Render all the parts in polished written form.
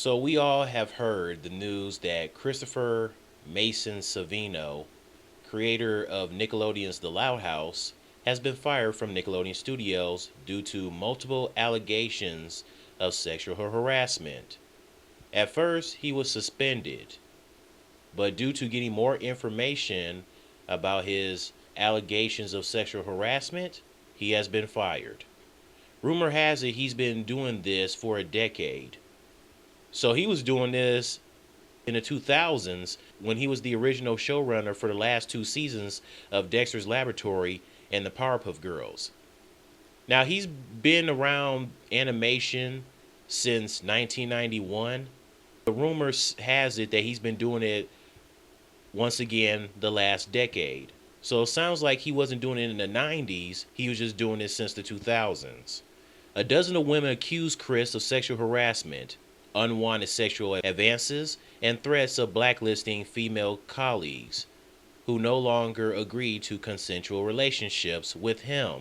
So we all have heard the news that Christopher Mason Savino, creator of Nickelodeon's The Loud House, has been fired from Nickelodeon Studios due to multiple allegations of sexual harassment. At first, he was suspended, but due to getting more information about his allegations of sexual harassment, he has been fired. Rumor has it he's been doing this for a decade. So he was doing this in the 2000s when he was the original showrunner for the last two seasons of Dexter's Laboratory and the Powerpuff Girls. Now he's been around animation since 1991. The rumors has it that he's been doing it once again the last decade. So it sounds like he wasn't doing it in the 90s, he was just doing it since the 2000s. A dozen of women accused Chris of sexual harassment, unwanted sexual advances, and threats of blacklisting female colleagues who no longer agreed to consensual relationships with him.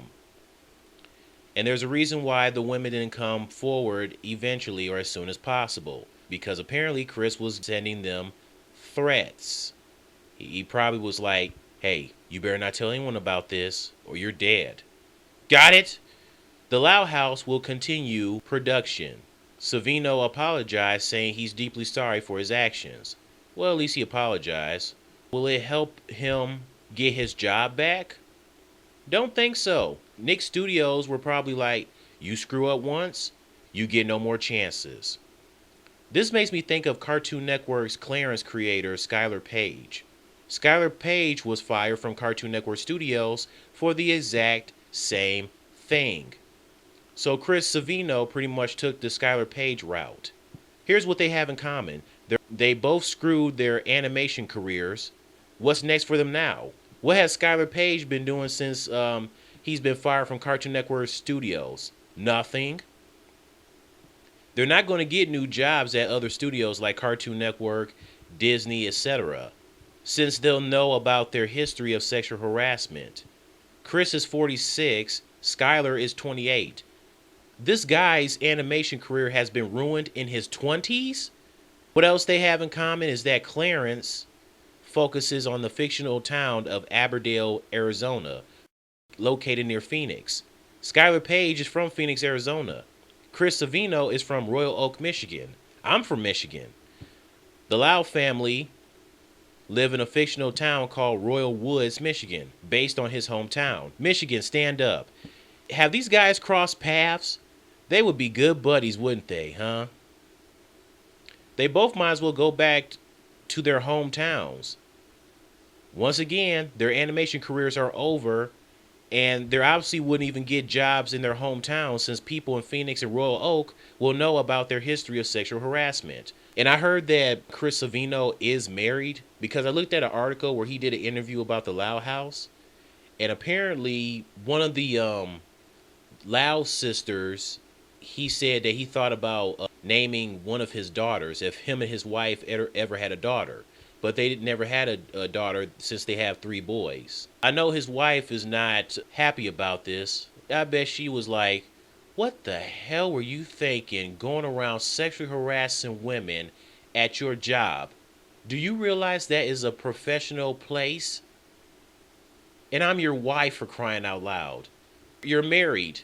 And there's a reason why the women didn't come forward eventually or as soon as possible, because apparently Chris was sending them threats. He probably was like, hey, you better not tell anyone about this or you're dead. Got it? The Loud House will continue production. Savino apologized, saying he's deeply sorry for his actions. Well, at least he apologized. Will it help him get his job back? Don't think so. Nick Studios were probably like, you screw up once, you get no more chances. This makes me think of Cartoon Network's Clarence creator, Skyler Page. Skyler Page was fired from Cartoon Network Studios for the exact same thing. So Chris Savino pretty much took the Skyler Page route. Here's what they have in common. They both screwed their animation careers. What's next for them now? What has Skyler Page been doing since he's been fired from Cartoon Network Studios? Nothing. They're not going to get new jobs at other studios like Cartoon Network, Disney, etc., since they'll know about their history of sexual harassment. Chris is 46, Skyler is 28. This guy's animation career has been ruined in his 20s? What else they have in common is that Clarence focuses on the fictional town of Aberdale, Arizona, located near Phoenix. Skyler Page is from Phoenix, Arizona. Chris Savino is from Royal Oak, Michigan. I'm from Michigan. The Loud family live in a fictional town called Royal Woods, Michigan, based on his hometown. Michigan, stand up. Have these guys crossed paths? They would be good buddies, wouldn't they, huh? They both might as well go back to their hometowns. Once again, their animation careers are over, and they obviously wouldn't even get jobs in their hometown since people in Phoenix and Royal Oak will know about their history of sexual harassment. And I heard that Chris Savino is married because I looked at an article where he did an interview about the Loud House, and apparently one of the Loud sisters, he said that he thought about naming one of his daughters if him and his wife ever had a daughter. But they never had a daughter since they have three boys. I know his wife is not happy about this. I bet she was like, what the hell were you thinking going around sexually harassing women at your job? Do you realize that is a professional place? And I'm your wife, for crying out loud. You're married.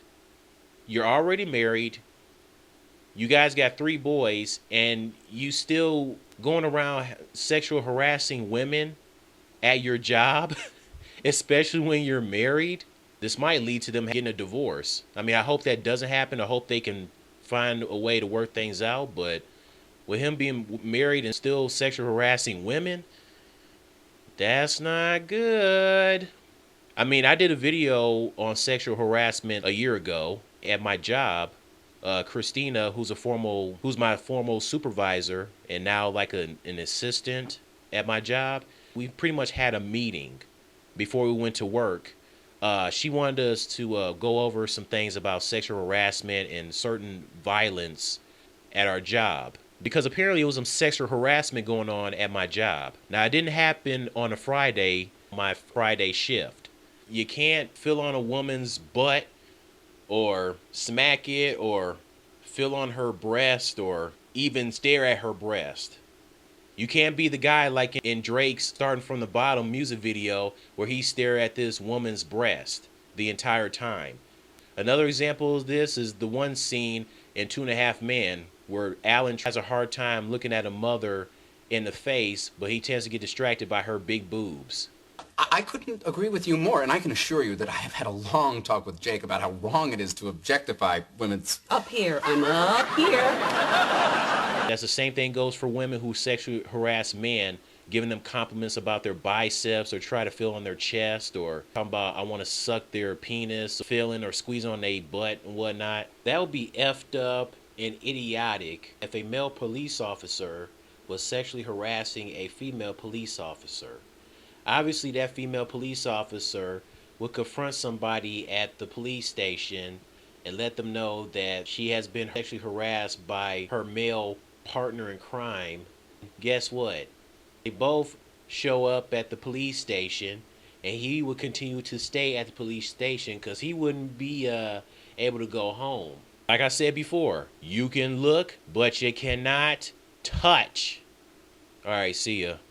You're already married. You guys got three boys, and you still going around sexual harassing women at your job, especially when you're married. This might lead to them getting a divorce. I mean, I hope that doesn't happen. I hope they can find a way to work things out. But with him being married and still sexual harassing women, that's not good. I mean, I did a video on sexual harassment a year ago at my job. Christina, who's my formal supervisor and now like an assistant at my job, we pretty much had a meeting before we went to work. She wanted us to go over some things about sexual harassment and certain violence at our job, because apparently it was some sexual harassment going on at my job. Now, it didn't happen on a Friday, my Friday shift. You can't feel on a woman's butt or smack it or feel on her breast or even stare at her breast. You can't be the guy like in Drake's Starting from the Bottom music video where he stare at this woman's breast the entire time. Another example of this is the one scene in Two and a Half Men where Alan has a hard time looking at a mother in the face, but he tends to get distracted by her big boobs. I couldn't agree with you more, and I can assure you that I have had a long talk with Jake about how wrong it is to objectify women's... Up here. I'm up here. That's the same thing goes for women who sexually harass men, giving them compliments about their biceps or try to feel on their chest or talking about I want to suck their penis, feeling or squeeze on their butt and whatnot. That would be effed up and idiotic if a male police officer was sexually harassing a female police officer. Obviously, that female police officer would confront somebody at the police station and let them know that she has been sexually harassed by her male partner in crime. Guess what? They both show up at the police station, and he would continue to stay at the police station because he wouldn't be able to go home. Like I said before, you can look, but you cannot touch. All right, see ya.